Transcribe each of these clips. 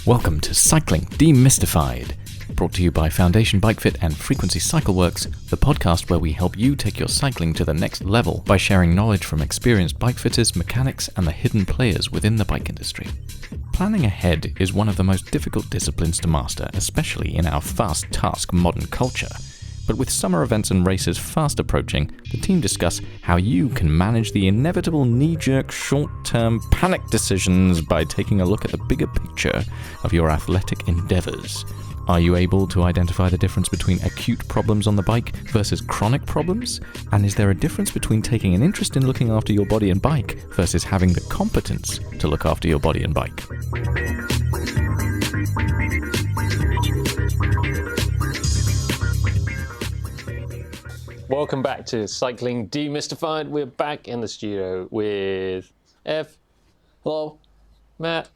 Welcome to Cycling Demystified, brought to you by Foundation Bike Fit and Frequency Cycleworks, the podcast where we help you take your cycling to the next level by sharing knowledge from experienced bike fitters, mechanics, and the hidden players within the bike industry. Planning ahead is one of the most difficult disciplines to master, especially in our fast-task modern culture. But with summer events and races fast approaching, the team discuss how you can manage the inevitable knee-jerk, short-term panic decisions by taking a look at the bigger picture of your athletic endeavours. Are you able to identify the difference between acute problems on the bike versus chronic problems? And is there a difference between taking an interest in looking after your body and bike versus having the competence to look after your body and bike? Welcome back to Cycling Demystified. We're back in the studio with Ev. Hello. Matt.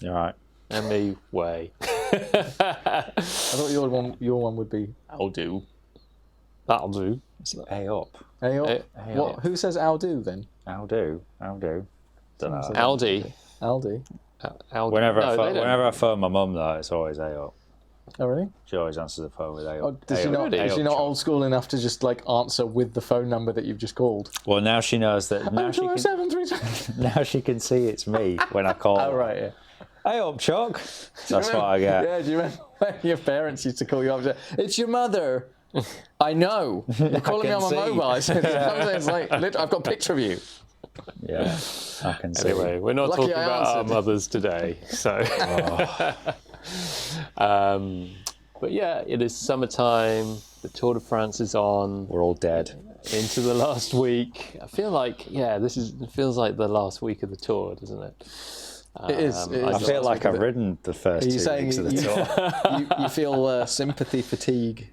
You're right. And me, Way. I thought your one would be I'll do. That'll do. It's A up. A up. A What? up. Who says I'll do then? I'll do. Don't know. Aldi. Aldi. Aldi. Whenever No, they don't. I phone my mum though, it's always A up. Oh really? She always answers the phone with A up. Oh, does she not? really? Is she not old school enough to just like answer with the phone number that you've just called? Well, now she knows that. Now she can. 737. Now she can see it's me when I call. Oh right, yeah. A up, Chuck. That's what I get. Yeah. Do you remember when your parents used to call you up and say, "It's your mother"? I know. You're calling me can on my see. mobile. I said, it's like I've got a picture of you. Yeah, I can see. Anyway, we're not Lucky talking I about our answered. mothers today. So, but yeah, it is summertime. The Tour de France is on. We're all dead. Into the last week. I feel like, it feels like the last week of the tour, doesn't it? It is. I feel like I've ridden the first Are you 2 saying weeks of the tour. you feel sympathy fatigue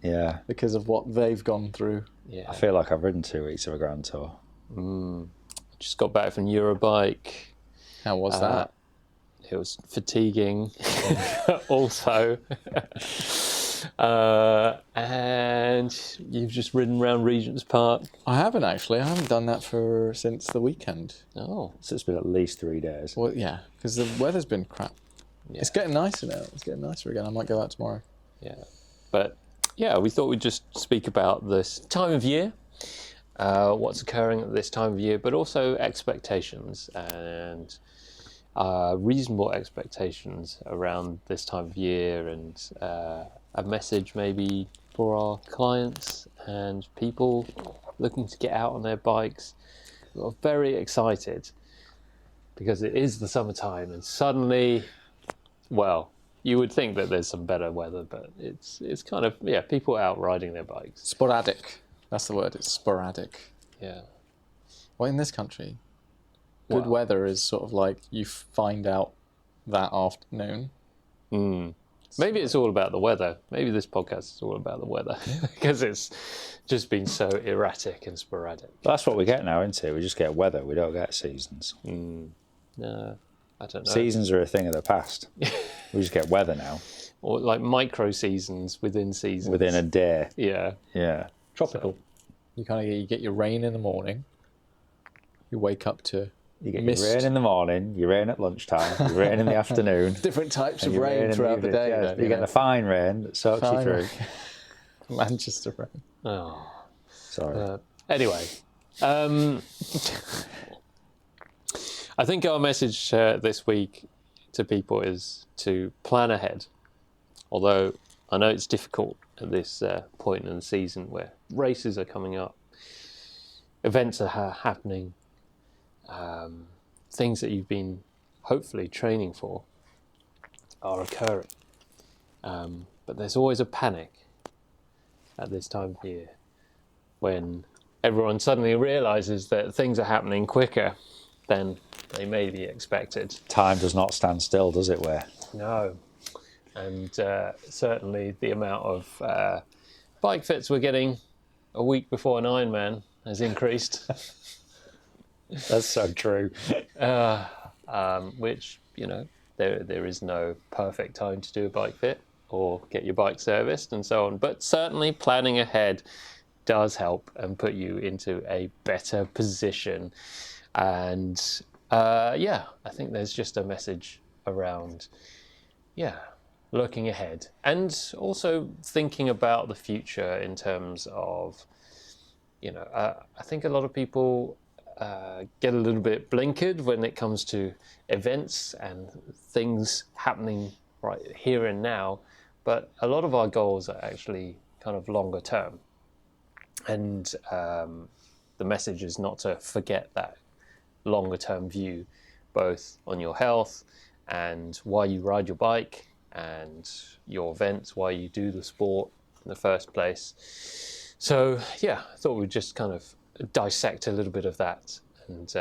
Yeah, because of what they've gone through? Yeah. I feel like I've ridden 2 weeks of a Grand Tour. Just got back from Eurobike. How was that? It was fatiguing also. And you've just ridden around Regent's Park. I haven't actually. I haven't done that since the weekend. Oh, So it's been at least 3 days. Well, yeah, because the weather's been crap. yeah. It's getting nicer now. It's getting nicer again. I might go out tomorrow. Yeah. But yeah, we thought we'd just speak about this time of year, what's occurring at this time of year, but also expectations and reasonable expectations around this time of year, and a message maybe for our clients and people looking to get out on their bikes. We're very excited because it is the summertime, and suddenly, well, you would think that there's some better weather, but it's kind of, people out riding their bikes. Sporadic. That's the word. It's sporadic. Yeah. Well, in this country, good Well. weather is sort of like you find out that afternoon. Maybe it's all about the weather. Maybe this podcast is all about the weather because it's just been so erratic and sporadic. That's what we get now, isn't it? We just get weather. We don't get seasons. No, I don't know. Seasons are a thing of the past. We just get weather now. Or like micro seasons within seasons. Within a day. Yeah. Yeah. Tropical. You get your rain in the morning. You wake up to You get mist. your rain in the morning, your rain at lunchtime, your rain in the afternoon. Different types and of your rain in throughout the evening. day. Yeah, then, you get the fine rain that soaks you Fine through. rain. Manchester rain. Oh. Sorry. Anyway, I think our message this week to people is to plan ahead. Although I know it's difficult at this point in the season where races are coming up, events are happening, things that you've been hopefully training for are occurring. But there's always a panic at this time of year when everyone suddenly realises that things are happening quicker than they may be expected. Time does not stand still, does it, Ware? No. And certainly the amount of bike fits we're getting a week before an Ironman has increased. That's so true. Which, there is no perfect time to do a bike fit or get your bike serviced and so on. But certainly planning ahead does help and put you into a better position. And I think there's just a message around, looking ahead, and also thinking about the future in terms of, I think a lot of people get a little bit blinkered when it comes to events and things happening right here and now, but a lot of our goals are actually kind of longer term. And the message is not to forget that longer term view, both on your health and why you ride your bike and your events, why you do the sport in the first place. So I thought we'd just kind of dissect a little bit of that and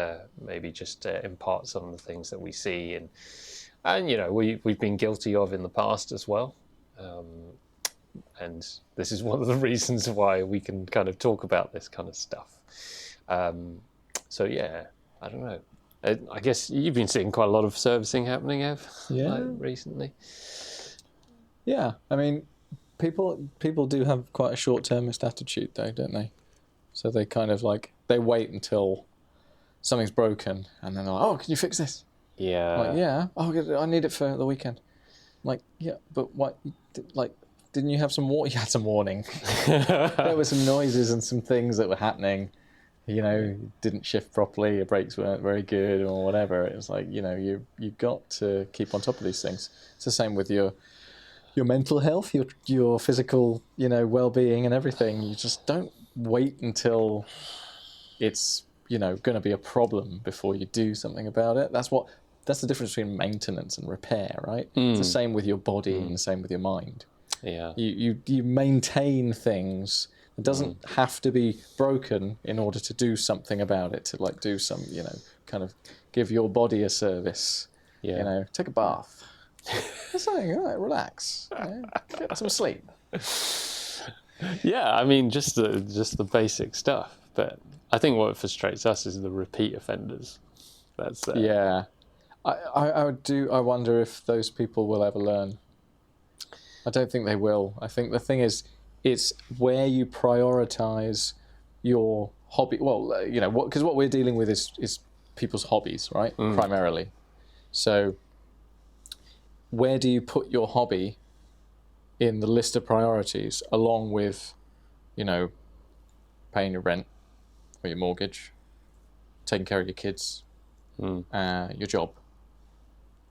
maybe just impart some of the things that we see and we've been guilty of in the past as well. And this is one of the reasons why we can kind of talk about this kind of stuff. I don't know. I guess you've been seeing quite a lot of servicing happening, Ev, recently. Yeah, I mean, people do have quite a short-termist attitude, though, don't they? So they kind of they wait until something's broken, and then they're like, "Oh, can you fix this?" Yeah. Like, yeah. Oh, I need it for the weekend. Like, yeah, but what? Didn't you have some warning? You had some warning. There were some noises and some things that were happening. Didn't shift properly, your brakes weren't very good or whatever. It was like, you've got to keep on top of these things. It's the same with your mental health, your physical, well-being and everything. You just don't wait until it's, going to be a problem before you do something about it. That's the difference between maintenance and repair, right? It's the same with your body and the same with your mind. Yeah. You maintain things. It doesn't have to be broken in order to do something about it, to do some, kind of give your body a service. Yeah. Take a bath. Something, relax. Get some sleep. Yeah, I mean, just the basic stuff. But I think what frustrates us is the repeat offenders. That's yeah. I wonder if those people will ever learn. I don't think they will. I think the thing is, it's where you prioritize your hobby. Well, because what we're dealing with is people's hobbies, right? Primarily. So where do you put your hobby in the list of priorities, along with, paying your rent or your mortgage, taking care of your kids, your job,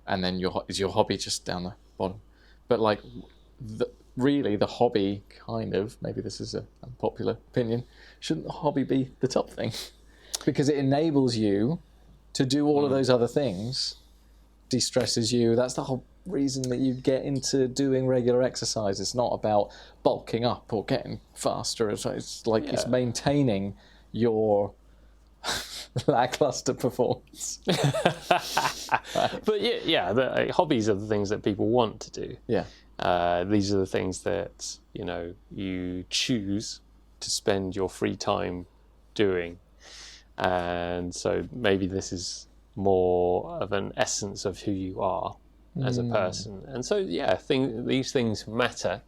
and then is your hobby just down the bottom? But really the hobby kind of, maybe this is an unpopular opinion, shouldn't the hobby be the top thing? Because it enables you to do all of those other things, de-stresses you. That's the whole reason that you get into doing regular exercise. It's not about bulking up or getting faster. It's maintaining your lackluster performance. But the hobbies are the things that people want to do. Yeah. These are the things that you choose to spend your free time doing, and so maybe this is more of an essence of who you are as a person. And so these things matter.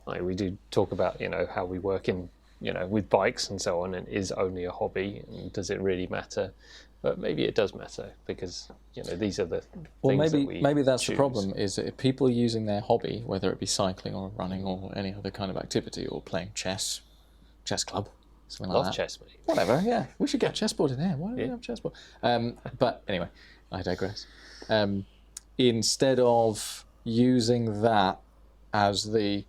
Like we do talk about how we work in with bikes and so on, and is only a hobby, and does it really matter? But maybe it does matter, because these are the things that we maybe that's choose. the problem, is that if people are using their hobby, whether it be cycling or running or any other kind of activity, or playing chess club, something like that. Love chess, mate. Whatever, yeah. We should get a chessboard in there. Why don't we have a chessboard? But anyway, I digress. Instead of using that as the,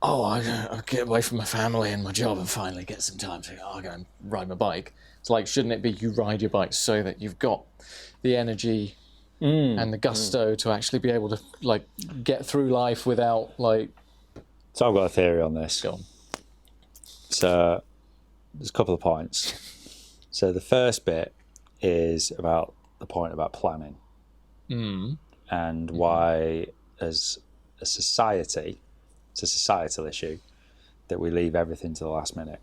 I'll get away from my family and my job and finally get some time to I'll go and ride my bike. It's shouldn't it be you ride your bike so that you've got the energy and the gusto to actually be able to get through life without So I've got a theory on this. Go on. So there's a couple of points. So the first bit is about the point about planning and why, as a society, it's a societal issue that we leave everything to the last minute,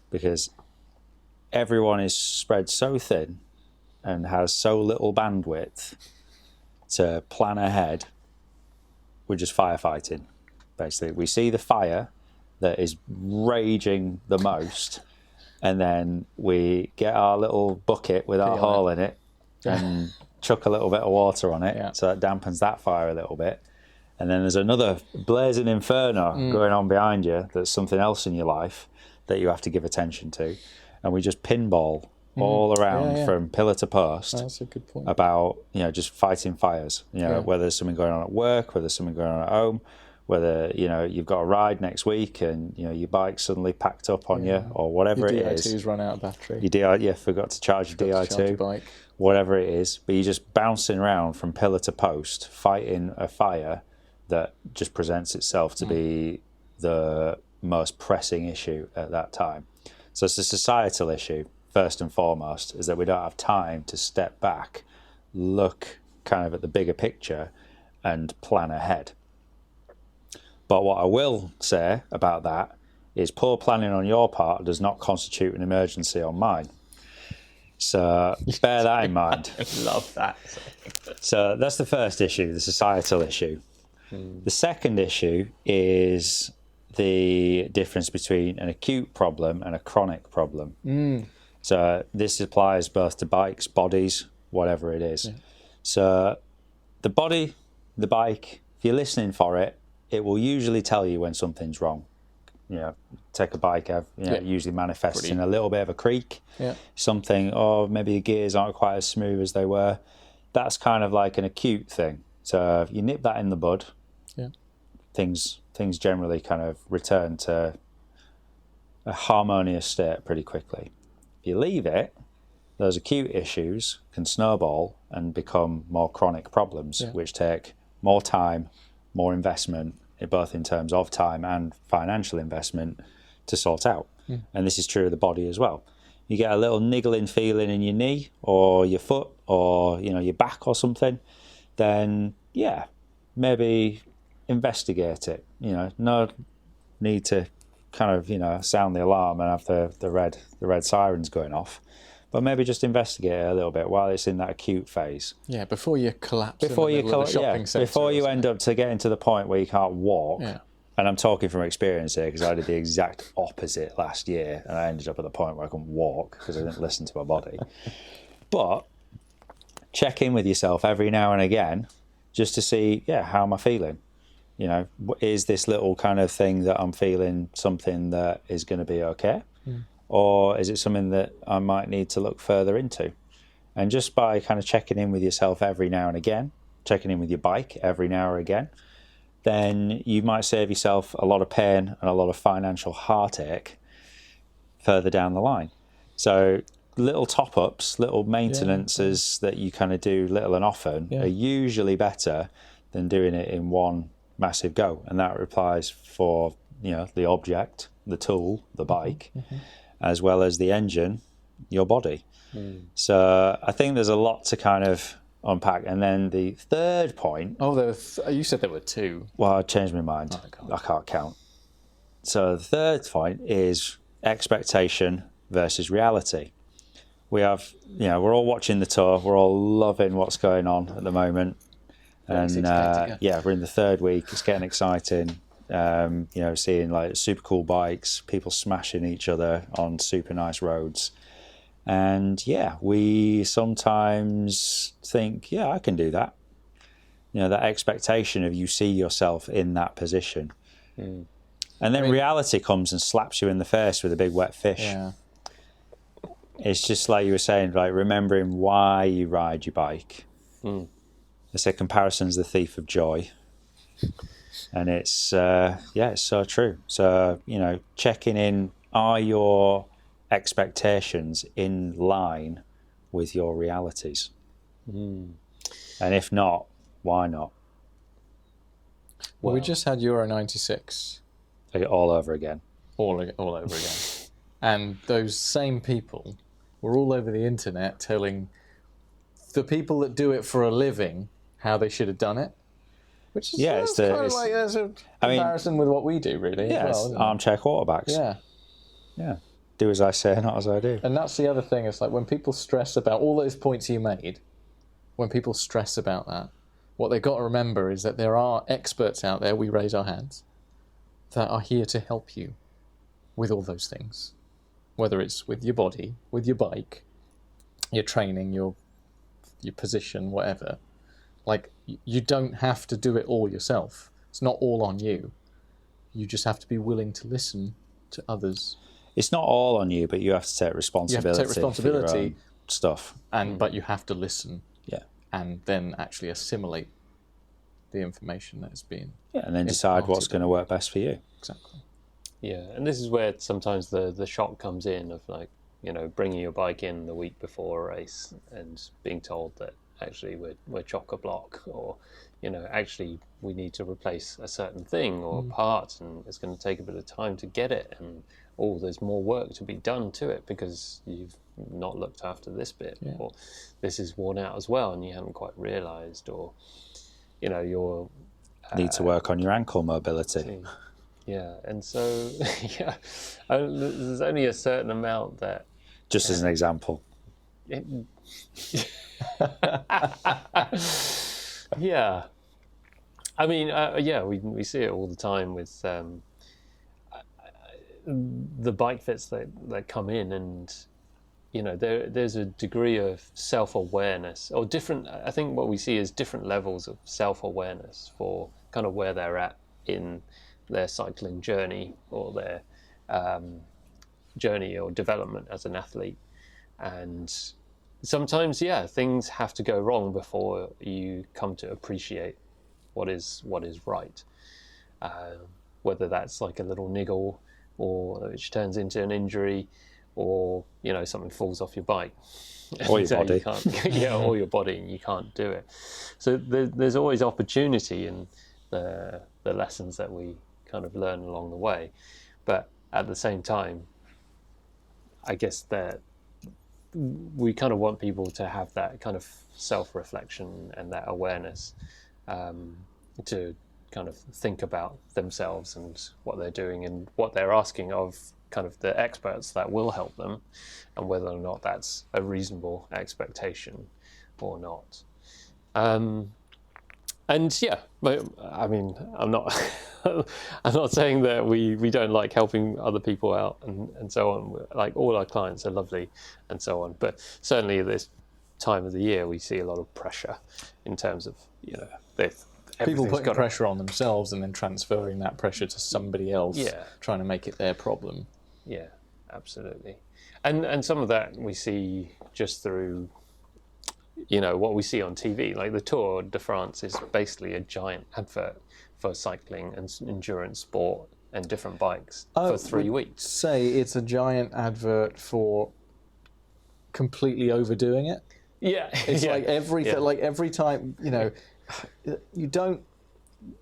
because everyone is spread so thin and has so little bandwidth to plan ahead. We're just firefighting, basically. We see the fire that is raging the most, and then we get our little bucket with our hole in it and chuck a little bit of water on it, Yeah. so that dampens that fire a little bit. And then there's another blazing inferno going on behind you. That's something else in your life that you have to give attention to. And we just pinball all around from pillar to post. That's a good point. About, just fighting fires. Whether there's something going on at work, whether there's something going on at home, whether you've got a ride next week and your bike's suddenly packed up on you, or whatever Your it is. Di2's run out of battery. Your forgot to charge your Forgot to charge your Di2, bike. whatever it is. But you're just bouncing around from pillar to post, fighting a fire that just presents itself to be the most pressing issue at that time. So it's a societal issue, first and foremost, is that we don't have time to step back, look kind of at the bigger picture, and plan ahead. But what I will say about that is poor planning on your part does not constitute an emergency on mine. So bear that in mind. I love that. So that's the first issue, the societal issue. The second issue is the difference between an acute problem and a chronic problem. So this applies both to bikes, bodies, whatever it is. So the body, the bike, if you're listening for it, it will usually tell you when something's wrong. Take a bike, it usually manifests in a little bit of a creak. Something, or maybe the gears aren't quite as smooth as they were. That's kind of like an acute thing. So if you nip that in the bud, things generally kind of return to a harmonious state pretty quickly. If you leave it, those acute issues can snowball and become more chronic problems, which take more time, more investment, both in terms of time and financial investment, to sort out. And this is true of the body as well. You get a little niggling feeling in your knee or your foot or your back or something, then maybe investigate it. No need to kind of sound the alarm and have the red sirens going off, but maybe just investigate it a little bit while it's in that acute phase. Before you collapse. Before you Before you end up to getting to the point where you can't walk. And I'm talking from experience here, because I did the exact opposite last year, and I ended up at the point where I couldn't walk because I didn't listen to my body. But check in with yourself every now and again, just to see, how am I feeling? Is this little kind of thing that I'm feeling something that is going to be okay? Or is it something that I might need to look further into? And just by kind of checking in with yourself every now and again, checking in with your bike every now and again, then you might save yourself a lot of pain and a lot of financial heartache further down the line. So little top-ups, little maintenances that you kind of do little and often are usually better than doing it in one massive go. And that applies for the object, the tool, the bike, as well as the engine, your body. So I think there's a lot to kind of unpack. And then the third point... you said there were two. Well, I changed my mind. I can't count. So the third point is expectation versus reality. We have, we're all watching the tour. We're all loving what's going on at the moment. And we're in the third week. It's getting exciting. Seeing like super cool bikes, people smashing each other on super nice roads. And we sometimes think, I can do that. That expectation of you see yourself in that position. And then reality comes and slaps you in the face with a big wet fish. It's just like you were saying, like remembering why you ride your bike. I say comparison's the thief of joy. And it's, it's so true. So, checking in, are your expectations in line with your realities? And if not, why not? Well, we just had Euro 96. All over again. All over again. And those same people were all over the internet telling the people that do it for a living how they should have done it. Which is it's a comparison with what we do, really. Yeah, as well, isn't armchair quarterbacks. Yeah. Do as I say, not as I do. And that's the other thing. It's like when people stress about all those points you made, when people stress about that, what they've got to remember is that there are experts out there, we raise our hands, that are here to help you with all those things. Whether it's with your body, with your bike, your training, your your position, whatever. Like, you don't have to do it all yourself. It's not all on you. You just have to be willing to listen to others. It's not all on you, but you have to take responsibility. You have to take responsibility for your own stuff. but you have to listen. Yeah. And then actually assimilate the information that's been. Yeah, and then decide what's going to work best for you. Exactly. Yeah, and this is where sometimes the shock comes in of, like, you know, bringing your bike in the week before a race and being told that actually we're chock-a-block, or, you know, actually we need to replace a certain thing or part, and it's going to take a bit of time to get it, and there's more work to be done to it because you've not looked after this bit, or this is worn out as well and you haven't quite realised, or, you know, you're need to work on your ankle mobility. Yeah, and so there's only a certain amount that. Just as an example. Yeah, I mean, we see it all the time with the bike fits that come in, and, you know, there's a degree of self-awareness, or different. I think what we see is different levels of self-awareness for kind of where they're at in their cycling journey, or their journey or development as an athlete. And sometimes, things have to go wrong before you come to appreciate what is right. Whether that's like a little niggle, or which turns into an injury, or, you know, something falls off your bike, or your body, or your body, and you can't do it. So there's always opportunity in the lessons that we kind of learn along the way, but at the same time, I guess that we kind of want people to have that kind of self-reflection and that awareness, to kind of think about themselves and what they're doing and what they're asking of kind of the experts that will help them, and whether or not that's a reasonable expectation or not. And yeah, I mean, I'm not saying that we don't like helping other people out and so on. Like, all our clients are lovely and so on, but certainly at this time of the year we see a lot of pressure in terms of, you know, people putting pressure on themselves and then transferring that pressure to somebody else, trying to make it their problem. Yeah, absolutely. And some of that we see just through, you know, what we see on TV. Like, the Tour de France is basically a giant advert for cycling and endurance sport and different bikes for 3 weeks. Say it's a giant advert for completely overdoing it. Yeah, it's like everything. Like, every time, you know, you don't.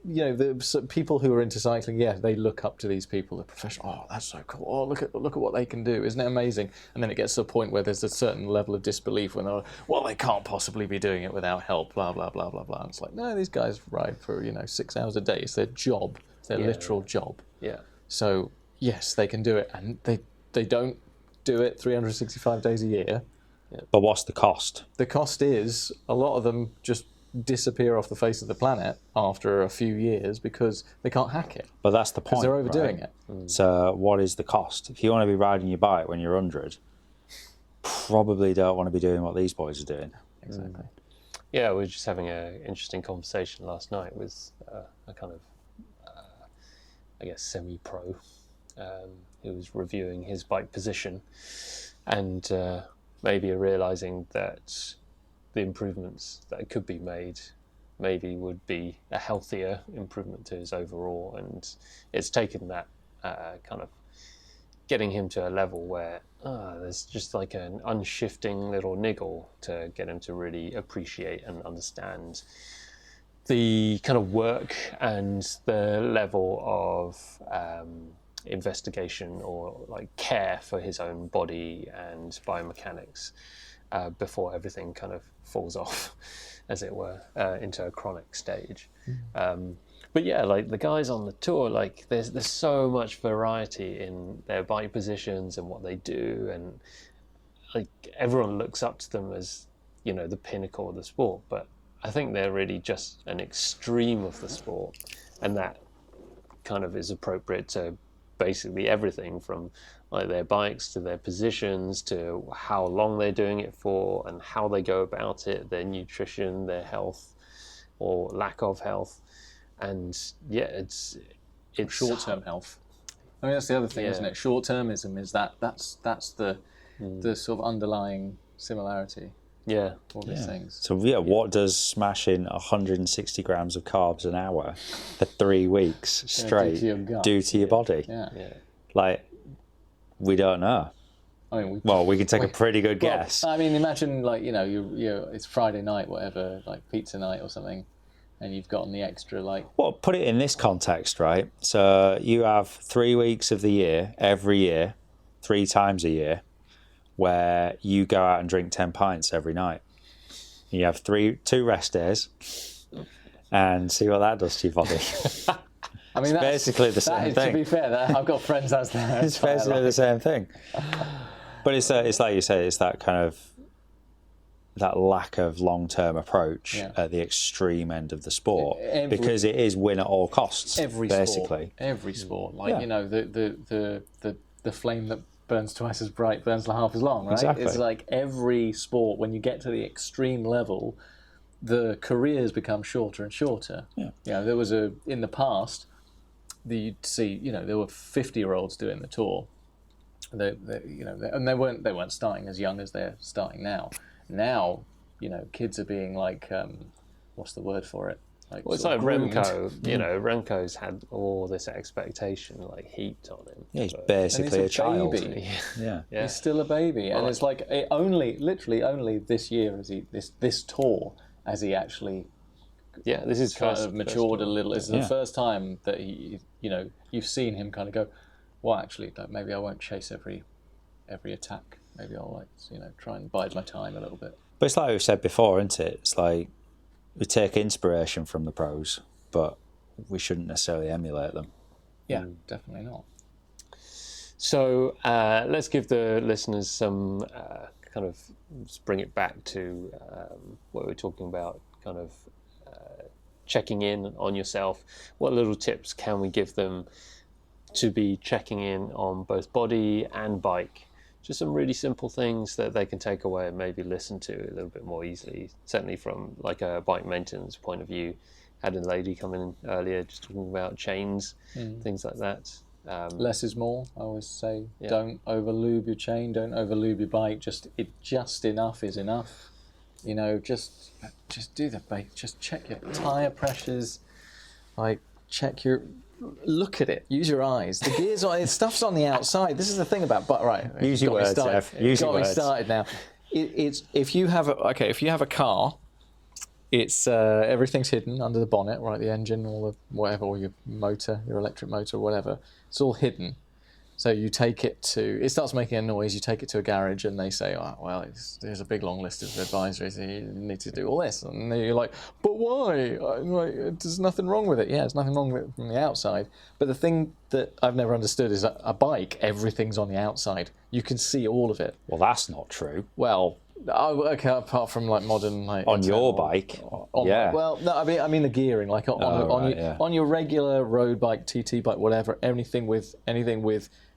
You know, the people who are into cycling, they look up to these people, the professional. Oh, that's so cool. Oh, look at what they can do. Isn't it amazing? And then it gets to a point where there's a certain level of disbelief when they're like, well, they can't possibly be doing it without help, blah, blah, blah, blah, blah. And it's like, no, these guys ride for, 6 hours a day. It's their job. It's their literal job. Yeah. So, yes, they can do it. And they don't do it 365 days a year. Yeah. But what's the cost? The cost is, a lot of them just disappear off the face of the planet after a few years because they can't hack it. But that's the point. Because they're overdoing it. So what is the cost? If you want to be riding your bike when you're 100, probably don't want to be doing what these boys are doing. Exactly. Yeah, we were just having an interesting conversation last night with a kind of, I guess, semi-pro who was reviewing his bike position, and maybe realising that the improvements that could be made maybe would be a healthier improvement to his overall, and it's taken that kind of getting him to a level where there's just like an unshifting little niggle to get him to really appreciate and understand the kind of work and the level of investigation or like care for his own body and biomechanics before everything kind of falls off, as it were, into a chronic stage. But yeah, like the guys on the tour, like there's so much variety in their bike positions and what they do, and like everyone looks up to them as, the pinnacle of the sport. But I think they're really just an extreme of the sport, and that kind of is appropriate to basically everything from like their bikes to their positions to how long they're doing it for and how they go about it, their nutrition, their health or lack of health. And yeah, it's short-term health. I mean, that's the other thing, isn't it? Short-termism is that's the sort of underlying similarity. Yeah. All these things. So what does smashing 160 grams of carbs an hour for 3 weeks straight do to your body? Yeah. Like, we don't know. I mean, we can take a pretty good guess. I mean, imagine like it's Friday night, whatever, like pizza night or something, and you've gotten the extra like. Well, put it in this context, right? So you have 3 weeks of the year, every year, 3 times a year, where you go out and drink 10 pints every night. You have 2 rest days, and see what that does to your body. I mean, that's basically the same thing. To be fair, I've got friends that's there. It's basically the same thing. But it's like you say, it's that kind of that lack of long-term approach at the extreme end of the sport, because it is win at all costs. Every sport, like the flame that burns twice as bright burns half as long, right? Exactly. It's like every sport, when you get to the extreme level, the careers become shorter and shorter. There was in the past, you'd see, there were 50-year-olds doing the tour. And they weren't starting as young as they're starting now. Now, kids are being like, what's the word for it? Like, well, it's like Remco. Remco's had all this expectation like heaped on him. Yeah, he's basically a child. Baby. He's still a baby, and it's like literally only this year this tour has he actually. Yeah, this is kind of matured a little. It's the first time that he, you've seen him kind of go, well, actually, maybe I won't chase every attack. Maybe I'll try and bide my time a little bit. But it's like we've said before, isn't it? It's like we take inspiration from the pros, but we shouldn't necessarily emulate them. Yeah, definitely not. So let's give the listeners some kind of bring it back to what we were talking about, kind of checking in on yourself. What little tips can we give them to be checking in on both body and bike? Just some really simple things that they can take away and maybe listen to a little bit more easily. Certainly from like a bike maintenance point of view. Had a lady come in earlier just talking about chains, things like that. Less is more, I always say. Don't over-lube your chain, don't over-lube your bike. Just enough is enough. Just do the bike. Just check your tyre pressures. Like, look at it. Use your eyes. The gears stuff's on the outside. This is the thing about, but right. Use your words, Jeff. Use your words. Got me started now. It's if you have a car, it's everything's hidden under the bonnet, right? The engine, or the whatever, or your motor, your electric motor, or whatever. It's all hidden. So you take it it starts making a noise. You take it to a garage, and they say, "Oh, well, there's a big long list of advisories. You need to do all this." And you're like, "But why? There's nothing wrong with it." Yeah, there's nothing wrong with it from the outside. But the thing that I've never understood is that a bike, everything's on the outside. You can see all of it. Well, that's not true. Well, okay, apart from like modern like on your bike, well, no, I mean the gearing, like on your regular road bike, TT bike, whatever. Anything with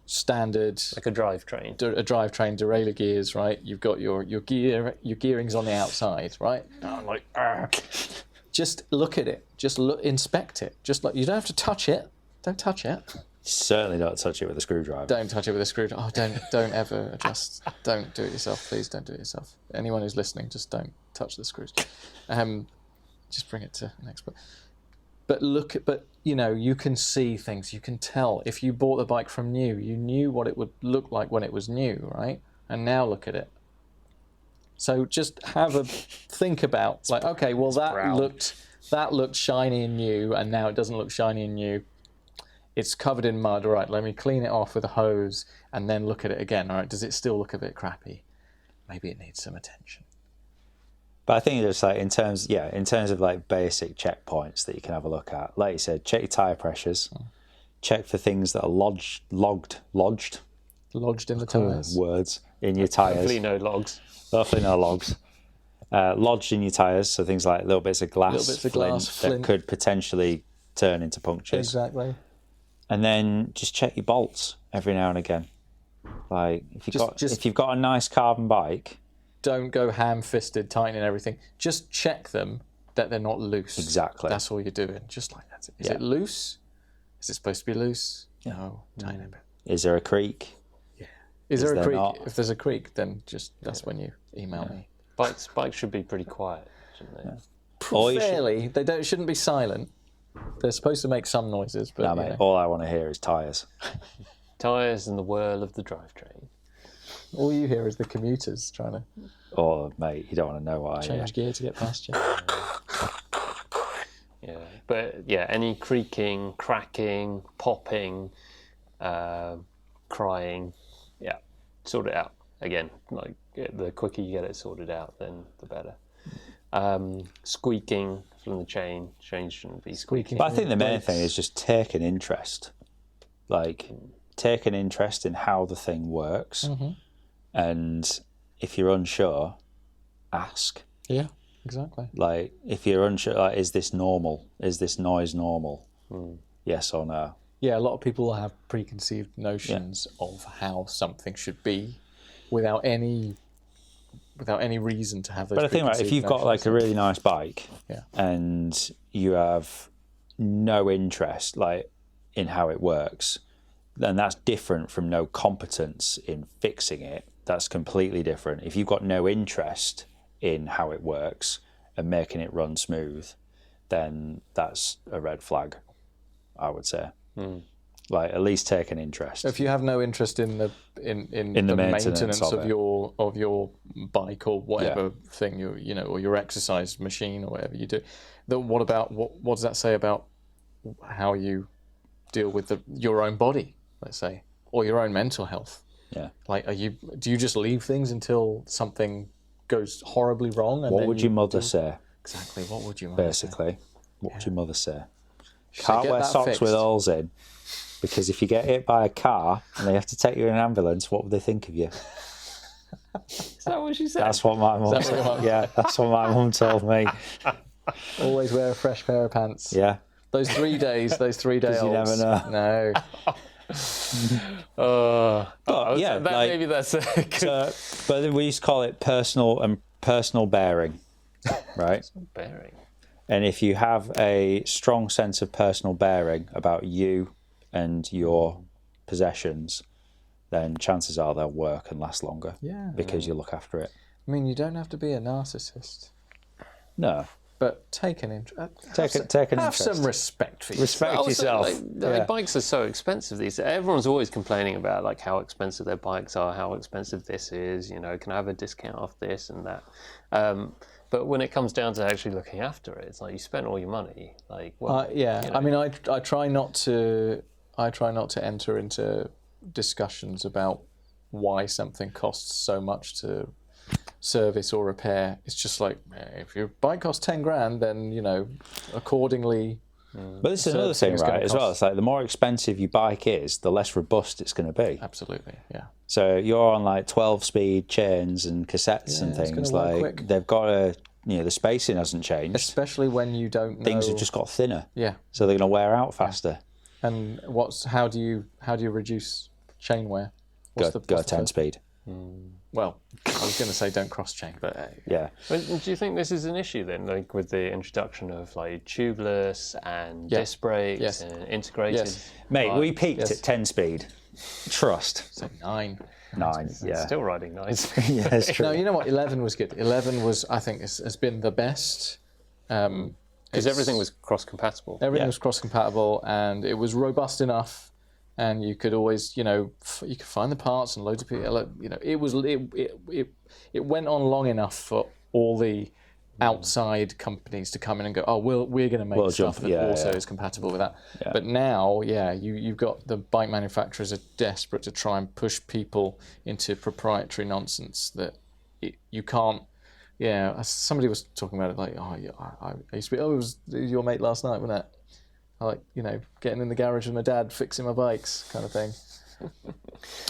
standard, like a drivetrain, derailleur gears, right? You've got your gearing's on the outside, right? I'm like, just look at it, inspect it. Just like, you don't have to touch it. Don't touch it. Certainly don't touch it with a screwdriver. Don't touch it with a screwdriver. Oh, don't ever adjust. Don't do it yourself. Please don't do it yourself. Anyone who's listening, just don't touch the screws. Just bring it to an expert. But you can see things. You can tell. If you bought the bike from new, you knew what it would look like when it was new, right? And now look at it. So just have a think about, like, okay, well that looked shiny and new, and now it doesn't look shiny and new. It's covered in mud. All right, let me clean it off with a hose and then look at it again. All right, does it still look a bit crappy? Maybe it needs some attention. But I think it's like in terms of like basic checkpoints that you can have a look at. Like you said, check your tyre pressures. Check for things that are lodged in the tyres. Words in your tyres. Hopefully no logs. Lodged in your tyres, so things like little bits of glass, flint that could potentially turn into punctures. Exactly. And then just check your bolts every now and again. Like if you've got a nice carbon bike, don't go ham-fisted tightening everything. Just check them that they're not loose. Exactly. That's all you're doing. Just like that. Is it loose? Is it supposed to be loose? No. Tighten it a bit. Is there a creak? Yeah. Is there a creak? not? If there's a creak, then that's when you email me. Bikes should be pretty quiet, shouldn't they? Fairly. They shouldn't be silent. They're supposed to make some noises, but No, mate. All I want to hear is tyres. Tyres and the whirl of the drivetrain. all you hear is the commuters trying to Oh, mate, you don't want to know what I hear. change gear to get past you. Yeah, but yeah, any creaking, cracking, popping, crying, yeah, sort it out. Again, like the quicker you get it sorted out, then the better. Squeaking from the chain shouldn't be squeaking. But I think the main thing is just take an interest. Like, take an interest in how the thing works. Mm-hmm. And if you're unsure, ask. Yeah, exactly. Like, if you're unsure, like, is this normal? Is this noise normal? Yes or no? Yeah, a lot of people have preconceived notions of how something should be without any reason to have those. But I think, right, if you've got like a really nice bike, Yeah. and you have no interest, like, in how it works, then that's different from no competence in fixing it. That's completely different. If you've got no interest in how it works and making it run smooth, then that's a red flag, I would say. Like, at least take an interest. If you have no interest in the maintenance of your bike or whatever thing you know, or your exercise machine or whatever you do, then what does that say about how you deal with your own body, let's say, or your own mental health? Yeah. Like, do you just leave things until something goes horribly wrong? And What would your mother say? Exactly. What would your mother Basically, what would your mother say? say? Can't Get wear that socks fixed. with holes in, because if you get hit by a car and they have to take you in an ambulance, what would they think of you? Is that what she said? That's what my mum. that what your mum- Yeah, that's what my mum told me. Always wear a fresh pair of pants. Yeah. Those 3 days, those 3 day olds. You never know. No. But yeah, like, maybe that's a good but we used to call it personal bearing, right? bearing. And if you have a strong sense of personal bearing about you and your possessions, then chances are they'll work and last longer. Yeah. Because you look after it. I mean, you don't have to be a narcissist, No. but take an interest. Take an Have interest. some respect for yourself. Respect Also, yourself. like, bikes are so expensive these days. Everyone's always complaining about like how expensive their bikes are, how expensive this is. You know, can I have a discount off this and that? But when it comes down to actually looking after it, it's like you spent all your money. Like, well, Yeah. you know. I mean, I try not to enter into discussions about why something costs so much to service or repair. It's just like, if your bike costs 10 grand, then, you know, accordingly. But this is another servicing thing, is gonna right, as well. cost- It's like the more expensive your bike is, the less robust it's going to be. Absolutely, yeah. So you're on like 12-speed chains and cassettes and Yeah, it's things. gonna work Like, quick. they've got to, you know, the spacing hasn't changed. Especially when you don't know. Things have just got thinner. Yeah. So they're going to wear out faster. And how do you reduce chain wear? Go what's 10 first- speed. Well, I was going to say don't cross chain, but Yeah. But do you think this is an issue then, like with the introduction of like tubeless and disc brakes Yes. and integrated? Yes. Mate, we bikes? peaked Yes. at 10 speed. Trust. so 9. 9, yeah. Still riding nice. Yeah, it's true. No, you know what? 11 was good. 11 was, I think, has been the best. Because everything was cross-compatible. Everything was cross-compatible, and it was robust enough, and you could always, you know, you could find the parts and loads of people. You know, it went on long enough for all the outside companies to come in and go, oh, we're going to make stuff that also is compatible with that. Yeah. But now, you've got the bike manufacturers are desperate to try and push people into proprietary nonsense that you can't. Yeah, somebody was talking about it like, oh, yeah, I used to be, it was your mate last night, wasn't it? I like, you know, getting in the garage with my dad, fixing my bikes, kind of thing.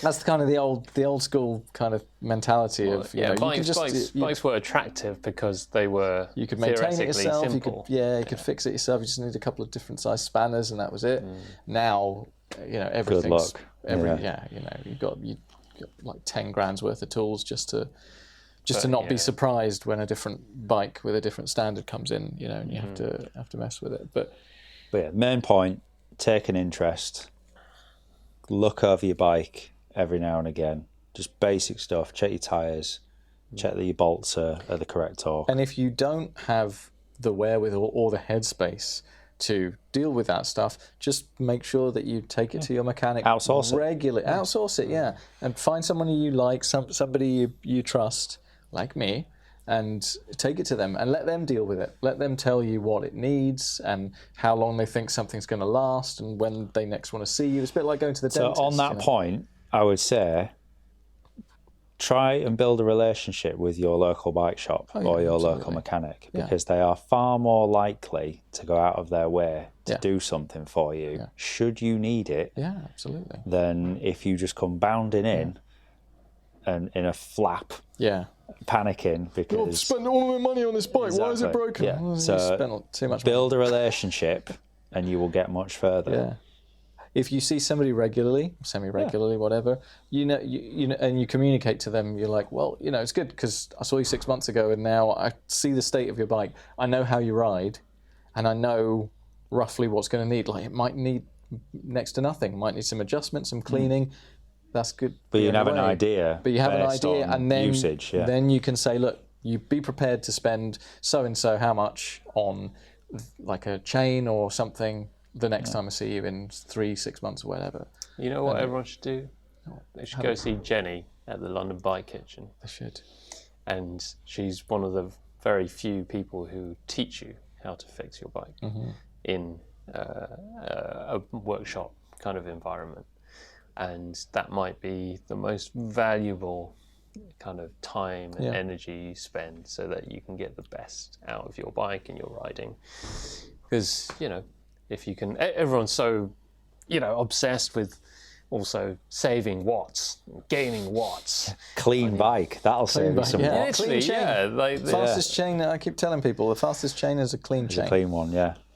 That's kind of the old school kind of mentality of, you know, bikes were attractive because they were you could maintain it yourself. Simple. You could fix it yourself. You just need a couple of different size spanners, and that was it. Now everything's luck. you've got like 10 grand's worth of tools just to not be surprised when a different bike with a different standard comes in, and you have to mess with it. But yeah, main point: take an interest, look over your bike every now and again, just basic stuff. Check your tires, check that your bolts are the correct torque. And if you don't have the wherewithal or the headspace to deal with that stuff, just make sure that you take it to your mechanic regularly. Outsource it, and find someone you like, somebody you trust, like me, and take it to them and let them deal with it. Let them tell you what it needs and how long they think something's going to last and when they next want to see you. It's a bit like going to the dentist. So on that point, I would say try and build a relationship with your local bike shop or your local mechanic, because they are far more likely to go out of their way to do something for you should you need it than if you just come bounding in and in a flap panicking because I've spent all my money on this bike. Why is it broken? Well, so you spent too much build a relationship and you will get much further. If you see somebody regularly, semi-regularly, whatever, and you communicate to them, you're like, well, it's good because I saw you 6 months ago and now I see the state of your bike. I know how you ride and I know roughly what's going to need. Like, it might need next to nothing. It might need some adjustment, some cleaning. That's good. But you have an idea. But you have an idea, and then usage, then you can say, look, you be prepared to spend so and so how much on like a chain or something the next time I see you in 3-6 months or whatever. You know what everyone should do? They should go see Jenny at the London Bike Kitchen. They should. And she's one of the very few people who teach you how to fix your bike in a workshop kind of environment. And that might be the most valuable kind of time and energy you spend so that you can get the best out of your bike and your riding. Because, if you can, everyone's so, obsessed with also saving watts, gaining watts. Clean bike, that'll save you some watts. Clean chain. Fastest chain, I keep telling people, the fastest chain is a clean chain. A clean one,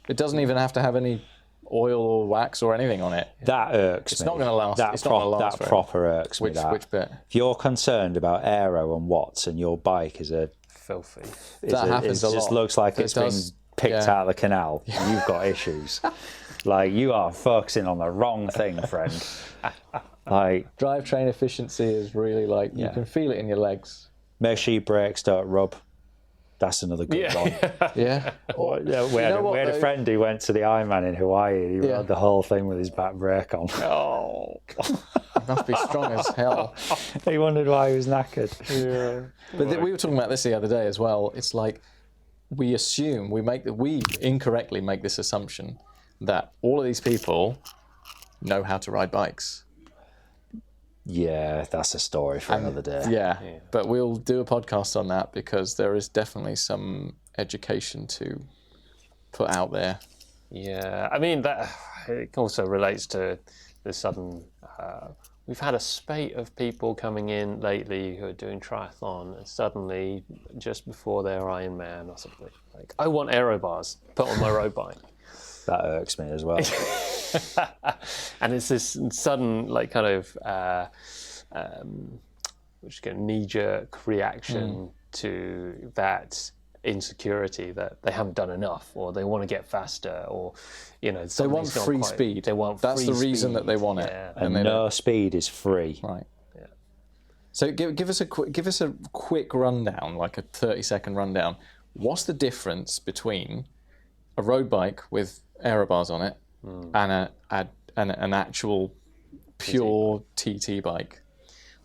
It doesn't even have to have any oil or wax or anything on it. That irks me. It's not going to last. That proper irks me. Which bit? If you're concerned about aero and watts and your bike is filthy. That happens a lot. It just looks like it's been picked out of the canal. You've got issues. Like, you are focusing on the wrong thing, friend. Like, drivetrain efficiency is really like, you can feel it in your legs. Make sure your brakes don't rub. That's another good one. We had a friend who went to the Ironman in Hawaii and he rode the whole thing with his back brake on. Oh. He must be strong as hell. He wondered why he was knackered. But we were talking about this the other day as well. It's like, we incorrectly make this assumption that all of these people know how to ride bikes. Yeah, that's a story for another day. Yeah, but we'll do a podcast on that because there is definitely some education to put out there. Yeah, I mean, that it also relates to the sudden... we've had a spate of people coming in lately who are doing triathlon and suddenly, just before their Ironman or something, like, I want aero bars put on my road bike. That irks me as well. And it's this sudden, like, kind of knee-jerk reaction to that insecurity that they haven't done enough, or they want to get faster, or they want free speed. They want that's the reason that they want it. And no speed is free. Right. Yeah. So give us a quick rundown, like a 30-second rundown. What's the difference between a road bike with aero bars on it and an actual pure TT bike?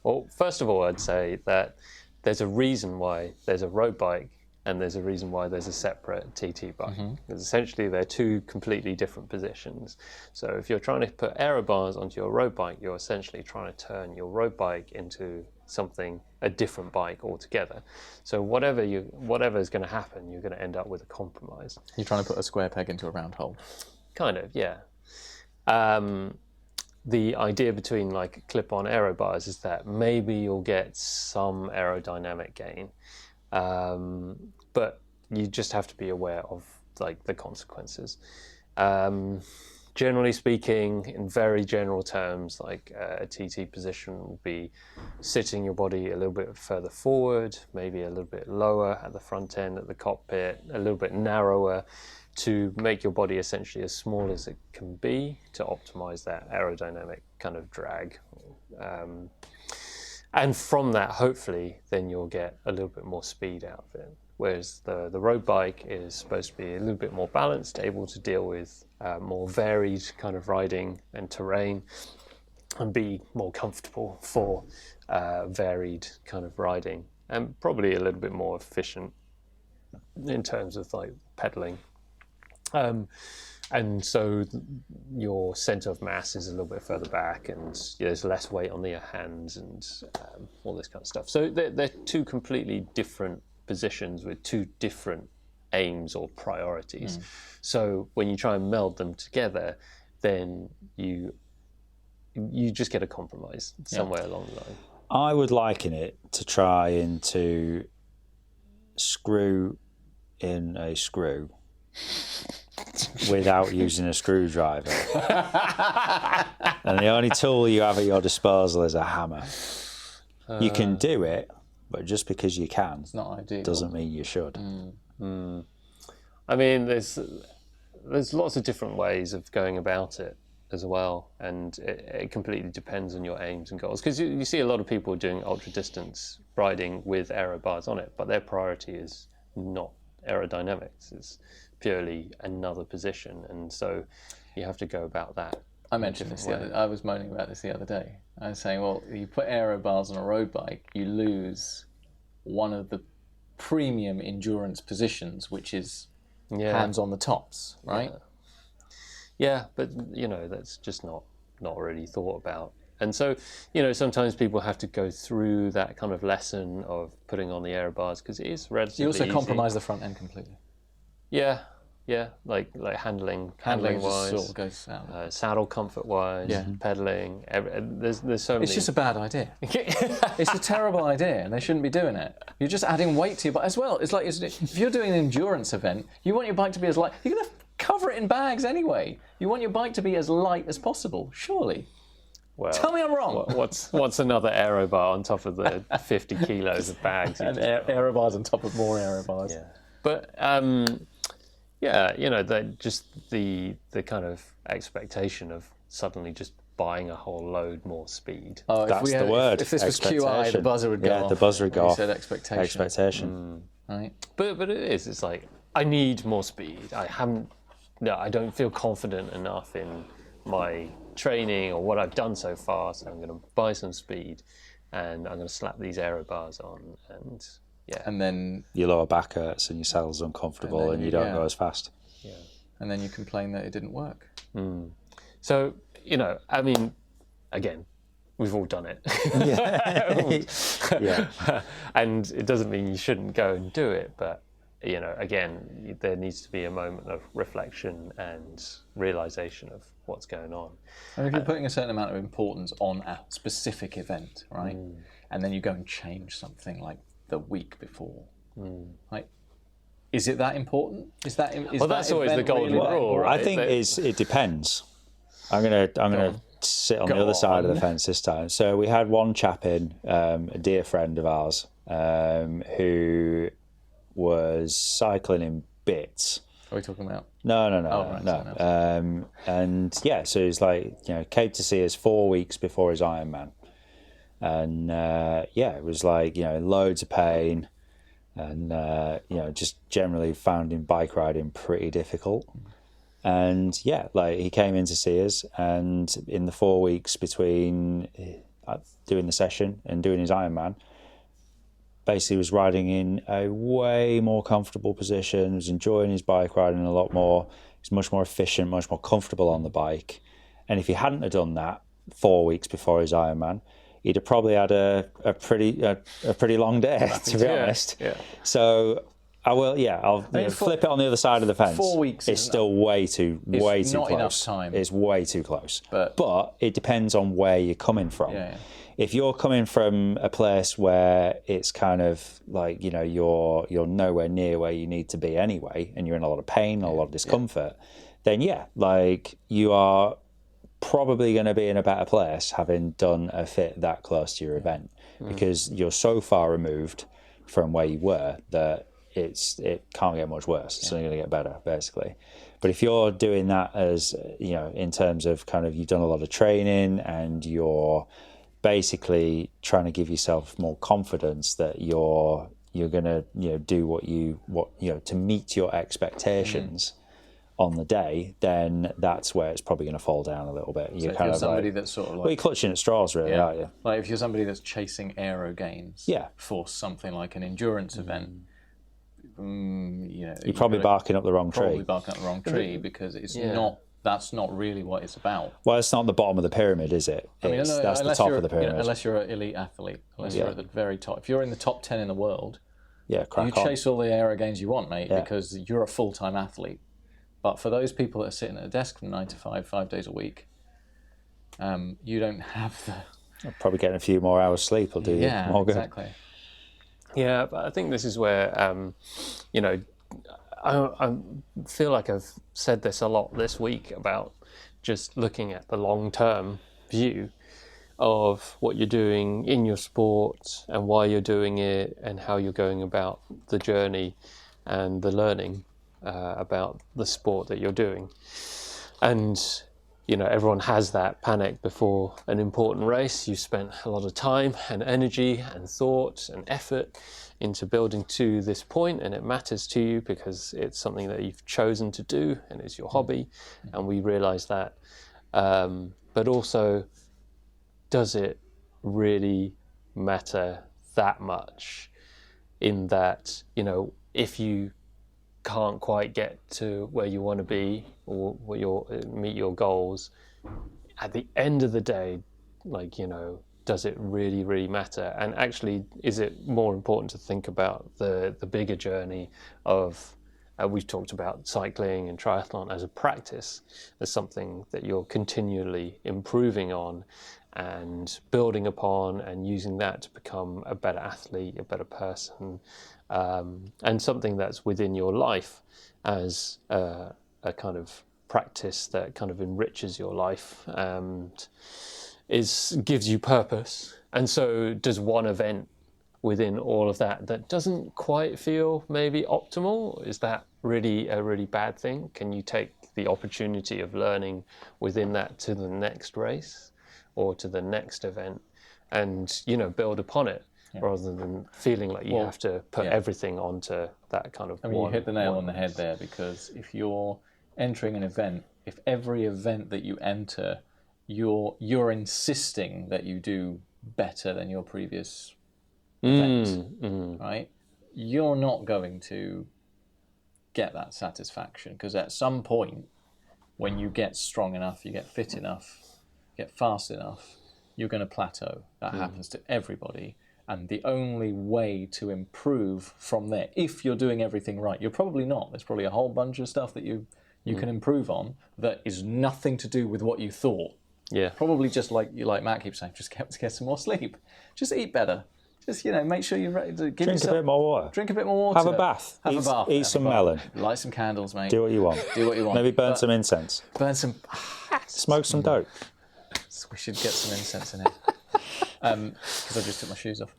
Well, first of all, I'd say that there's a reason why there's a road bike and there's a reason why there's a separate TT bike. Because essentially they're two completely different positions. So if you're trying to put aero bars onto your road bike, you're essentially trying to turn your road bike into a different bike altogether. So whatever is going to happen, you're going to end up with a compromise. You're trying to put a square peg into a round hole. Kind of, yeah. The idea between like clip-on aero bars is that maybe you'll get some aerodynamic gain, but you just have to be aware of like the consequences. generally speaking, in very general terms, like a TT position will be sitting your body a little bit further forward, maybe a little bit lower at the front end at the cockpit, a little bit narrower, to make your body essentially as small as it can be to optimize that aerodynamic kind of drag. And from that, hopefully, then you'll get a little bit more speed out of it. Whereas the road bike is supposed to be a little bit more balanced, able to deal with more varied kind of riding and terrain, and be more comfortable for varied kind of riding, and probably a little bit more efficient in terms of like pedaling. And so your center of mass is a little bit further back, and there's less weight on your hands and all this kind of stuff. So they're two completely different positions with two different aims or priorities. So when you try and meld them together, then you just get a compromise somewhere along the line. I would liken it to try and to screw in a screw without using a screwdriver. And the only tool you have at your disposal is a hammer. You can do it, but just because you can, It's not ideal. doesn't mean you should. I mean, there's lots of different ways of going about it as well, and it completely depends on your aims and goals. Because you see a lot of people doing ultra distance riding with aero bars on it, but their priority is not aerodynamics. It's purely another position, and so you have to go about that. I mentioned this I was moaning about this the other day. I was saying, well, you put aero bars on a road bike, you lose one of the premium endurance positions, which is hands on the tops, right? Yeah, but that's just not really thought about. And so, sometimes people have to go through that kind of lesson of putting on the aero bars, because it is relatively You also easy. compromise the front end completely. Yeah, like handling Handling wise, just sort of goes out. saddle comfort wise, pedaling. There's so many. It's just a bad idea. It's a terrible idea, and they shouldn't be doing it. You're just adding weight to your bike as well. It's like if you're doing an endurance event, you want your bike to be as light. You're going to cover it in bags anyway. You want your bike to be as light as possible, surely. Well, tell me I'm wrong. What's another aero bar on top of the 50 kilos of bags? And aero bars on top of more aero bars. Yeah, but just the kind of expectation of suddenly just buying a whole load more speed. Oh, that's the word. If this was QI, the buzzer would go off. Yeah, the buzzer would go off. You said expectation. Right. But it is. It's like, I need more speed. I don't feel confident enough in my training or what I've done so far, so I'm going to buy some speed, and I'm going to slap these aero bars on, and then your lower back hurts and your saddle's uncomfortable and you don't go as fast. Yeah. And then you complain that it didn't work. So, I mean, again, we've all done it. Yeah. And it doesn't mean you shouldn't go and do it, but again, there needs to be a moment of reflection and realization of what's going on. And if you're putting a certain amount of importance on a specific event, right, and then you go and change something like the week before, like, is it that important? Is that's always the golden rule, right? I think it depends. I'm gonna sit on the other side of the fence this time. So we had one chap in, a dear friend of ours, who was cycling in bits. Are we talking about? No. Right, So he's like, came to see us 4 weeks before his Ironman, and it was like, loads of pain, and just generally found him bike riding pretty difficult. And he came in to see us, and in the 4 weeks between doing the session and doing his Ironman, basically was riding in a way more comfortable position, was enjoying his bike riding a lot more. He's much more efficient, much more comfortable on the bike. And if he hadn't have done that 4 weeks before his Ironman, he'd have probably had a pretty long day, to be honest. Yeah. So I'll flip it on the other side of the fence. 4 weeks is still way too close. Not enough time. It's way too close. But it depends on where you're coming from. Yeah. if you're coming from a place where it's kind of like, you know, you're nowhere near where you need to be anyway, and you're in a lot of pain, a lot of discomfort, then like you are probably going to be in a better place having done a fit that close to your event, because you're so far removed from where you were that it can't get much worse. It's only going to get better, basically. But if you're doing that as, you know, in terms of kind of you've done a lot of training and you're basically trying to give yourself more confidence that you're going to, you know, do what you know, to meet your expectations on the day, then that's where it's probably going to fall down a little bit. So if you're somebody that's sort of like, well, you're clutching at straws, really, aren't you? Like if you're somebody that's chasing aero gains, for something like an endurance event, you know, you're probably barking up the wrong tree. Probably barking up the wrong tree, because it's not. That's not really what it's about. Well, it's not the bottom of the pyramid, is it? That's the top of the pyramid. You know, unless you're an elite athlete, unless you're at the very top. If you're in the top 10 in the world, you chase all the aero gains you want, mate, because you're a full-time athlete. But for those people that are sitting at a desk from 9 to 5, 5 days a week, you don't have the... Probably getting a few more hours sleep will do you more good. Exactly. Yeah, but I think this is where, you know, I feel like I've said this a lot this week about just looking at the long-term view of what you're doing in your sport and why you're doing it and how you're going about the journey and the learning about the sport that you're doing. And, you know, everyone has that panic before an important race. You spent a lot of time and energy and thought and effort into building to this point, and it matters to you because it's something that you've chosen to do and it's your hobby, and we realize that. But also, does it really matter that much in that, you know, if you can't quite get to where you want to be or meet your goals, at the end of the day, like, you know, does it really, really matter? And actually, is it more important to think about the bigger journey of, we've talked about cycling and triathlon as a practice, as something that you're continually improving on and building upon and using that to become a better athlete, a better person, and something that's within your life as a kind of practice that kind of enriches your life and gives you purpose. And so does one event within all of that doesn't quite feel maybe optimal, is that really a really bad thing? Can you take the opportunity of learning within that to the next race or to the next event and, you know, build upon it, rather than feeling like you have to put everything onto that kind of you hit the nail on the head there, because if you're entering an event, if every event that you enter, you're insisting that you do better than your previous event, right? You're not going to get that satisfaction, because at some point, when you get strong enough, you get fit enough, get fast enough, you're going to plateau. That happens to everybody. And the only way to improve from there, if you're doing everything right, you're probably not. There's probably a whole bunch of stuff that you can improve on that is nothing to do with what you thought. Yeah. Probably just like Matt keeps saying, just get some more sleep. Just eat better. Just, you know, make sure you drink a bit more water. Drink a bit more water. Have a bath. Eat some melon. Light some candles, mate. Do what you want. Maybe burn some incense. Smoke some dope. We should get some incense in here. Because I just took my shoes off.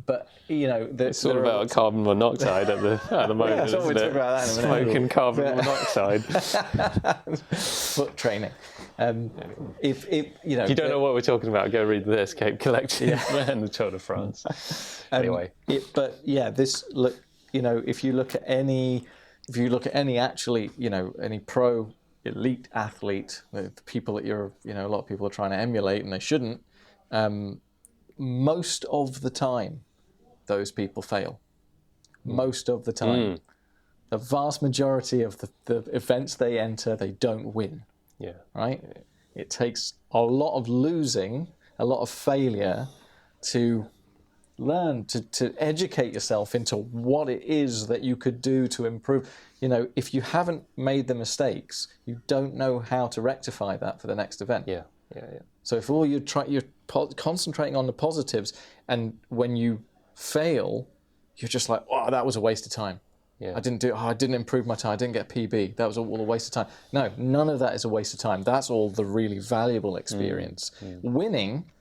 But, you know... It's all about carbon monoxide at the moment, yeah, isn't it? About that in a minute. Smoking carbon monoxide. Foot training. If you know... If you don't know what we're talking about, go read the Escape Collection and the Tour de France. Anyway. But, yeah, this... Look, you know, if you look at any actually, you know, any pro elite athlete, the people that a lot of people are trying to emulate, and they shouldn't, most of the time, those people fail. Most of the time. The vast majority of the events they enter, they don't win. Yeah. Right? It takes a lot of losing, a lot of failure to learn, to educate yourself into what it is that you could do to improve. You know, if you haven't made the mistakes, you don't know how to rectify that for the next event. Yeah. So if all you're concentrating on the positives, and when you fail, you're just like, oh, that was a waste of time. Yeah. I didn't improve my time. I didn't get a PB. That was all a waste of time. No, none of that is a waste of time. That's all the really valuable experience. Winning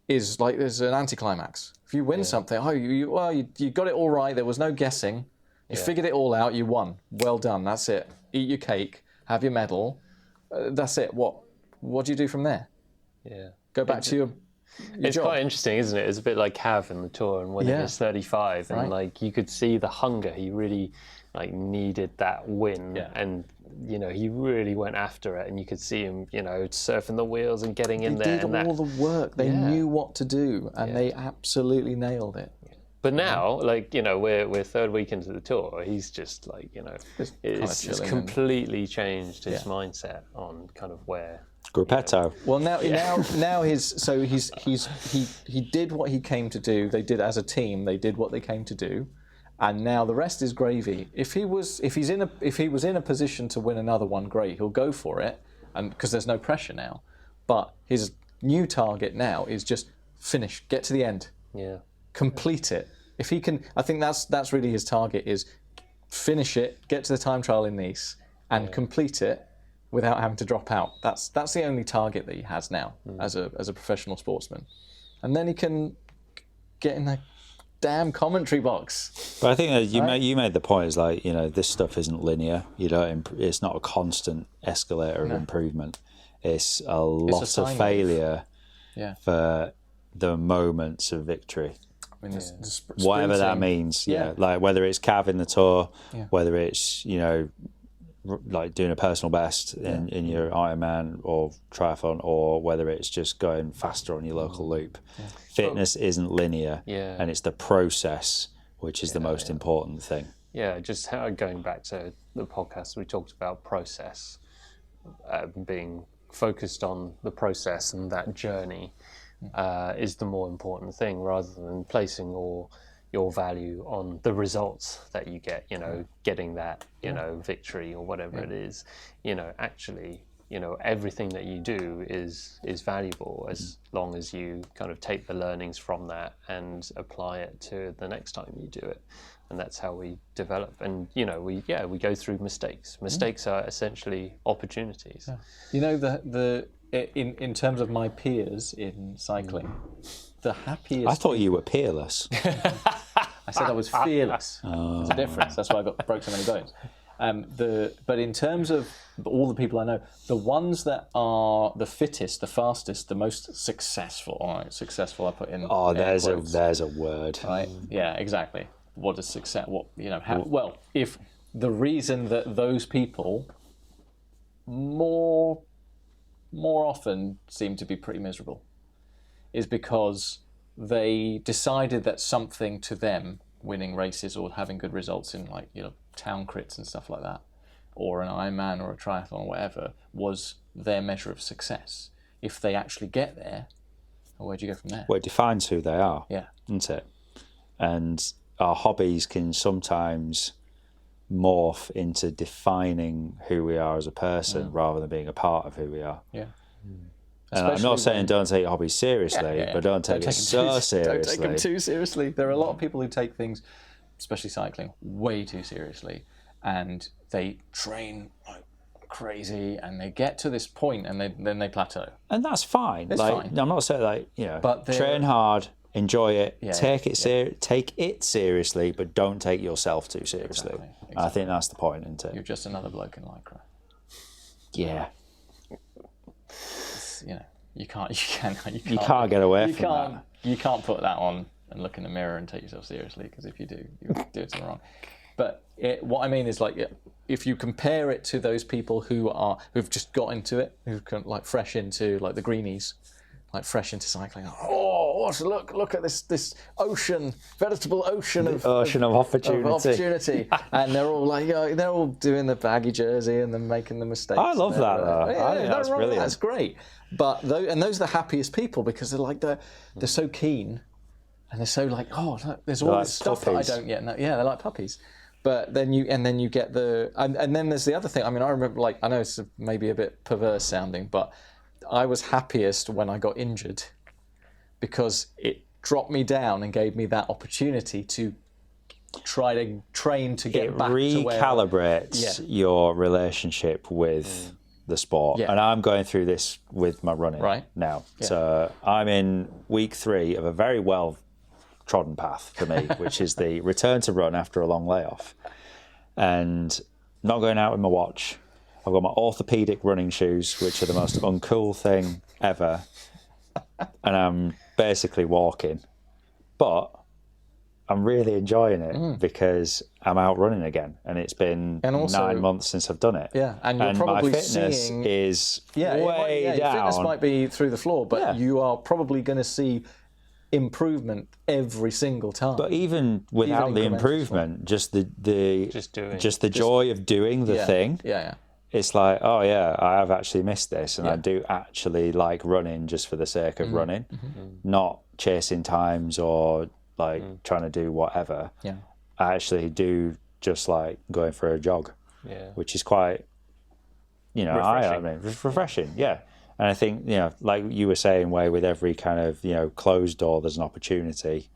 is like there's an anticlimax. If you win something, you got it all right. There was no guessing. You figured it all out. You won. Well done. That's it. Eat your cake. Have your medal. That's it. What do you do from there? Yeah. Go back to your It's job. quite interesting, isn't it? It's a bit like Cav in the Tour and winning his 35, and like you could see the hunger. He really like needed that win, and you know he really went after it. And you could see him, you know, surfing the wheels and getting in there. They did all the work. They knew what to do, and they absolutely nailed it. But now, like, you know, we're third week into the Tour. He's just like, you know, it's completely changed his mindset on kind of where. Gruppetto. Well, now he did what he came to do. They did as a team. They did what they came to do, and now the rest is gravy. If he was in a position to win another one, great. He'll go for it, and because there's no pressure now. But his new target now is just finish, get to the end. Yeah. Complete it. If he can, I think that's really his target is finish it, get to the time trial in Nice, and complete it without having to drop out. That's the only target that he has now as a professional sportsman, and then he can get in the damn commentary box. But I think that you made the point is like, you know, this stuff isn't linear. You don't. It's not a constant escalator of improvement. It's a lot of failure for the moments of victory. I mean, whatever that means, like whether it's Cav in the Tour, whether it's, you know, like doing a personal best in your Ironman or triathlon, or whether it's just going faster on your local loop. Fitness isn't linear, and it's the process which is the most important thing. Yeah, just going back to the podcast, we talked about process, being focused on the process and that journey. Is the more important thing, rather than placing all your value on the results that you get, you know, getting that, you know, victory or whatever it is. You know, actually, you know, everything that you do is valuable as long as you kind of take the learnings from that and apply it to the next time you do it. And that's how we develop. And, you know, we go through mistakes. Mistakes are essentially opportunities. You know, in terms of my peers in cycling, the happiest. I thought you were peerless. I said I was fearless. There's a difference. That's why I broke so many bones. But in terms of all the people I know, the ones that are the fittest, the fastest, the most successful. All right, successful. I put in. Oh, there's a word. Right. Yeah. Exactly. What is success? What, you know? Well, if the reason that those people more often seem to be pretty miserable is because they decided that something to them, winning races or having good results in, like, you know, town crits and stuff like that, or an Ironman or a triathlon or whatever, was their measure of success. If they actually get there, where do you go from there? Well, it defines who they are, isn't it? And our hobbies can sometimes morph into defining who we are as a person rather than being a part of who we are. Yeah. And I'm not saying don't take your hobbies seriously, but don't take it so seriously. Don't take them too seriously. There are a lot of people who take things, especially cycling, way too seriously, and they train like crazy, and they get to this point, and then they plateau. And that's fine. It's fine. I'm not saying, like, you know, but train hard, enjoy it, take it seriously, but don't take yourself too seriously. Exactly. I think that's the point, isn't it? You're just another bloke in lycra. Yeah. You know, you can't get away from that. You can't put that on and look in the mirror and take yourself seriously, because if you do, you do something wrong. But what I mean is, like, if you compare it to those people who've just got into it, who've like fresh into, like, the greenies, like fresh into cycling. Oh, look at this ocean, veritable ocean of opportunity. And they're all like, they're all doing the baggy jersey and then making the mistakes. I love that though. I think that's brilliant. That's great. But those are the happiest people, because they're like they're so keen, and they're so like, oh, look, there's all this stuff that I don't yet know. Yeah, they're like puppies. But then you get and then there's the other thing. I mean, I remember, like, I know it's maybe a bit perverse sounding, but I was happiest when I got injured, because it dropped me down and gave me that opportunity to try to train to get back to where... It recalibrates your relationship with the sport. Yeah. And I'm going through this with my running now. Yeah. So I'm in week 3 of a very well trodden path for me, which is the return to run after a long layoff. And not going out with my watch. I've got my orthopedic running shoes, which are the most uncool thing ever. And I'm basically walking. But I'm really enjoying it because I'm out running again. And it's been 9 months since I've done it. Yeah, and you're probably my fitness seeing... is way way down. Your fitness might be through the floor, but you are probably going to see improvement every single time. But even without the improvement, just the joy of doing the thing. Yeah. It's like, oh yeah, I have actually missed this, and I do actually like running just for the sake of running, not chasing times or like trying to do whatever. Yeah. I actually do just like going for a jog, which is quite, refreshing. Yeah. And I think, like you were saying, with every kind of, closed door, there's an opportunity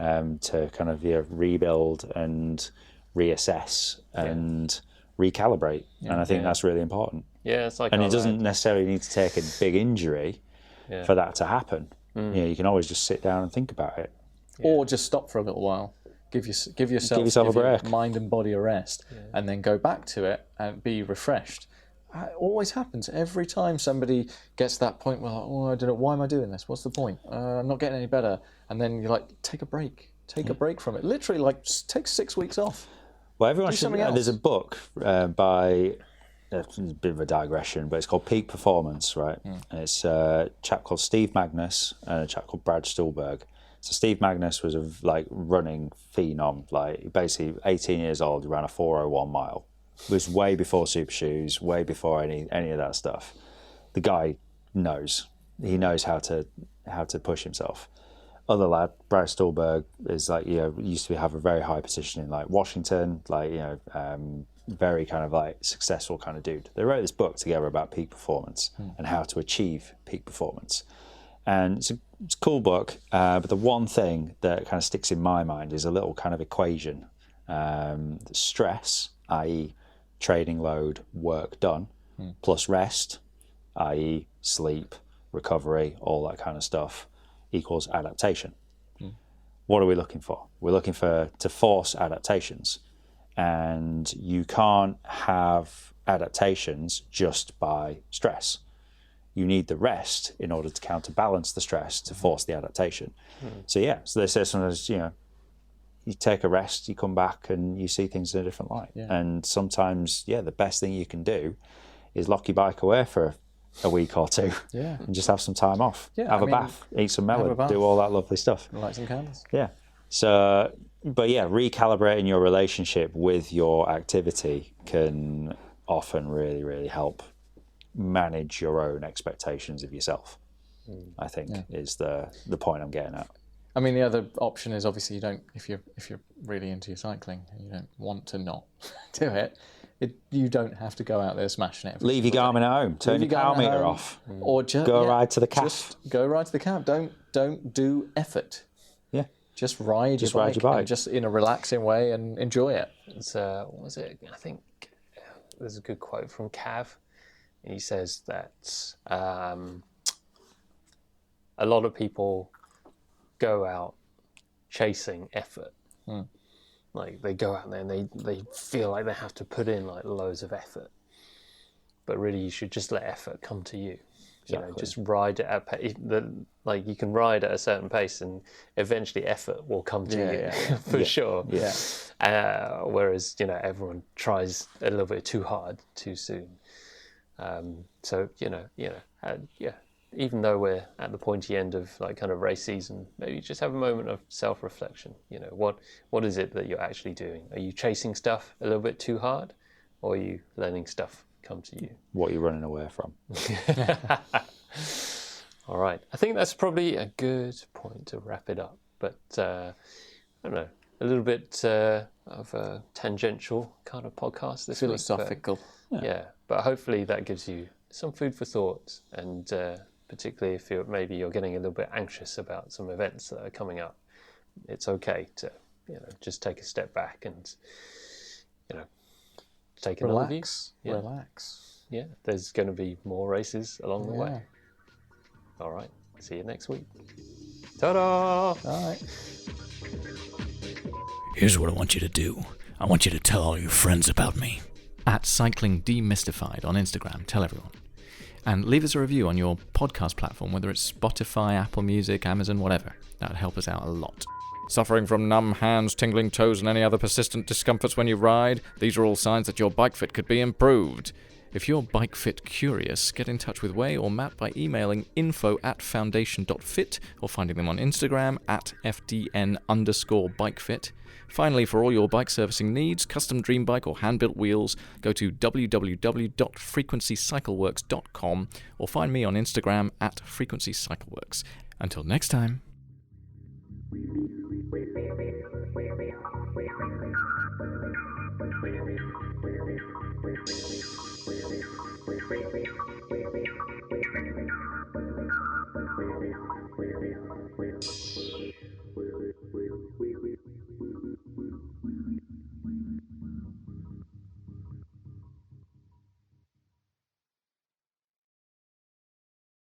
to kind of rebuild and reassess and recalibrate. And I think that's really important. Yeah, it's like... And it doesn't necessarily need to take a big injury for that to happen. You can always just sit down and think about it. Or just stop for a little while. Give yourself a break. Your mind and body a rest, and then go back to it and be refreshed. It always happens every time somebody gets to that point where, I don't know, why am I doing this? What's the point? I'm not getting any better. And then you're like, take a break. Take a break from it. Literally, like, take 6 weeks off. Well, everyone should. There's a book by, it's a bit of a digression, but it's called Peak Performance, right? And it's a chap called Steve Magnus and a chap called Brad Stulberg. So Steve Magnus was a running phenom, like basically 18 years old, he ran a 4:01 mile. It was way before super shoes, way before any of that stuff. The guy knows. He knows how to push himself. Other lad, Brad Stulberg, is like, used to have a very high position in like Washington, like, very kind of like successful kind of dude. They wrote this book together about peak performance and how to achieve peak performance. And it's a cool book, but the one thing that kind of sticks in my mind is a little kind of equation. Stress, i.e. training load, work done, plus rest, i.e. sleep, recovery, all that kind of stuff, equals adaptation. What are we looking for? We're looking to force adaptations. And you can't have adaptations just by stress. You need the rest in order to counterbalance the stress to force the adaptation. So they say sometimes, you take a rest, you come back and you see things in a different light. Yeah. And sometimes, the best thing you can do is lock your bike away for a week or two and just have some time off. Yeah, have a bath, eat some melon, do all that lovely stuff. Light some candles. Yeah. So, but recalibrating your relationship with your activity can often really, really help manage your own expectations of yourself, I think is the point I'm getting at. I mean, the other option is obviously if you're really into your cycling and you don't want to not do it, you don't have to go out there smashing it. Leave your Garmin at home. Turn your car meter off. Or just go ride to the caf. Just go ride to the caf. Don't do effort. Yeah. Just ride your bike. Just in a relaxing way and enjoy it. It's what was it? I think there's a good quote from Cav. He says that a lot of people go out chasing effort. Like they go out there and they feel like they have to put in like loads of effort. But really you should just let effort come to you. Exactly. Just ride it at pace. Like you can ride at a certain pace and eventually effort will come to you for sure. Yeah. Whereas, everyone tries a little bit too hard too soon. So even though we're at the pointy end of like kind of race season, maybe just have a moment of self-reflection. What is it that you're actually doing? Are you chasing stuff a little bit too hard, or are you letting stuff come to you? What are you running away from? All right, I think that's probably a good point to wrap it up. But I don't know, a little bit of a tangential kind of podcast this philosophical. week. But hopefully that gives you some food for thought, and particularly if you're getting a little bit anxious about some events that are coming up, it's okay to just take a step back and take another view. Relax. Yeah, there's going to be more races along the way. Yeah. All right, see you next week. Ta-da! All right. Here's what I want you to do. I want you to tell all your friends about me. At Cycling Demystified on Instagram. Tell everyone. And leave us a review on your podcast platform, whether it's Spotify, Apple Music, Amazon, whatever. That would help us out a lot. Suffering from numb hands, tingling toes, and any other persistent discomforts when you ride? These are all signs that your bike fit could be improved. If you're bike fit curious, get in touch with Way or Matt by emailing info@foundation.fit or finding them on Instagram @FDN_bikefit. Finally, for all your bike servicing needs, custom dream bike or hand-built wheels, go to www.frequencycycleworks.com or find me on Instagram @frequencycycleworks. Until next time. We'll be right back.